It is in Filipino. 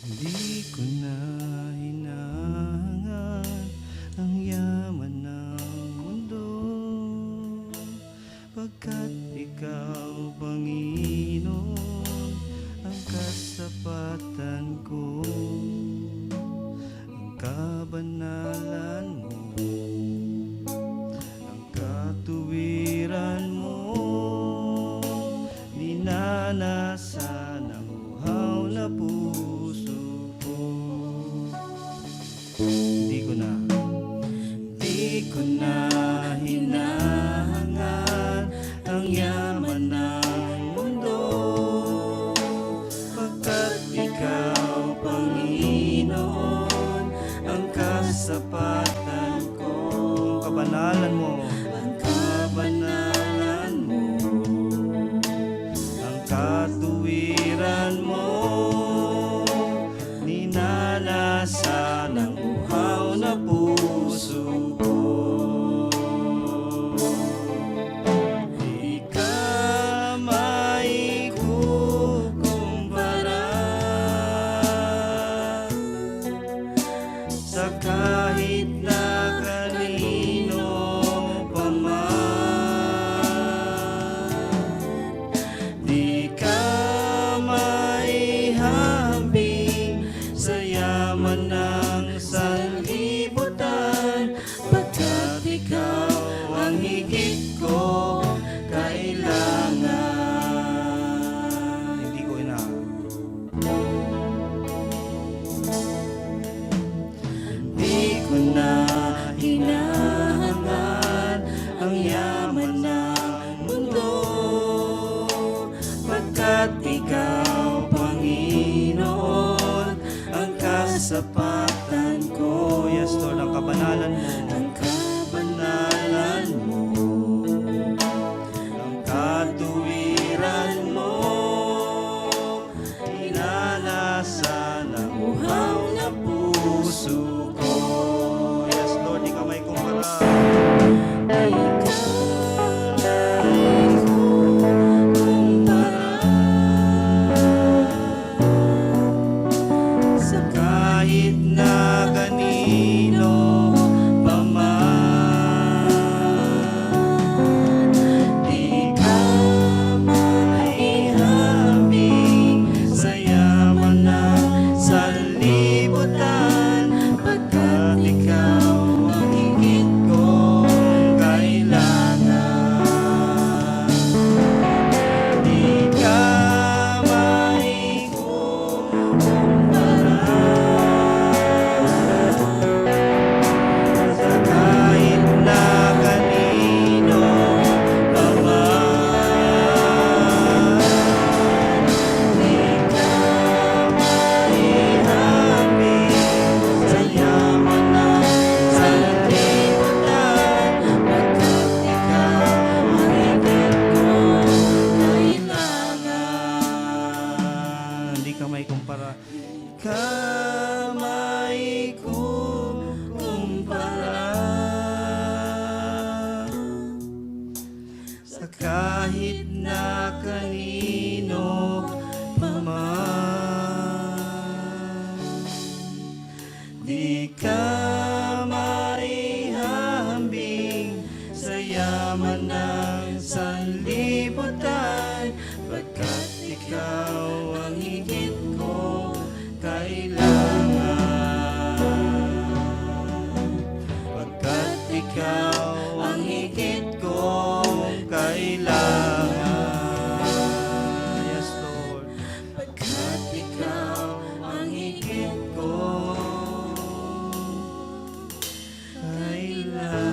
Hindi ko na hinahangad ang yaman ng mundo, pagkat ikaw, Panginoon, ang kasapatan ko, ang kabanalan mo, ang katuwiran mo, ninanasan ang uhaw na puso ko. Di ko na hinahangad ang yaman ng mundo, pagkat ikaw, Panginoon, ang kasapatan ko, kabanalan mo, ang kabanalan mo, ang katuwiran mo, ninanasan ang uhaw na puso ko. Di ka maikukumpara sa kahit na kanino pa man. Di ka maihambing sa yaman ng sanlibutan, pagkat ikaw ang higit ko kailangan. Hindi ko na hinahangad ang yaman ng mundo, pagkat ikaw, Panginoon, ang kasapatan ko. Yes, Lord, ang kabanalan mo, ang kabanalan mo, ang katuwiran mo, inanasan ang uhaw na puso ko. Yes, Lord, di ka may kumpara. Di ka may kumpara sa kahit na kanino pa man. Di ka maihambing sa yaman ng sanlibutan, pagkat ikaw ang higit kong kailangan. Di ka maikukumpara sa kahit na kanino pa man. Di ka maihambing sa yaman ng sanlibutan, pagkat ikaw ang higit kong kailangan. Di ka may kumpara. Di ka may kumpara sa kahit na kanino pa man. Di ka maihambing sa yaman ng sanlibutan, pagkat ikaw ang higit ko kailangan. Pagkat ikaw ang higit kong kailangan. Yes, Lord. Pagkat ikaw ang higit kong kailangan.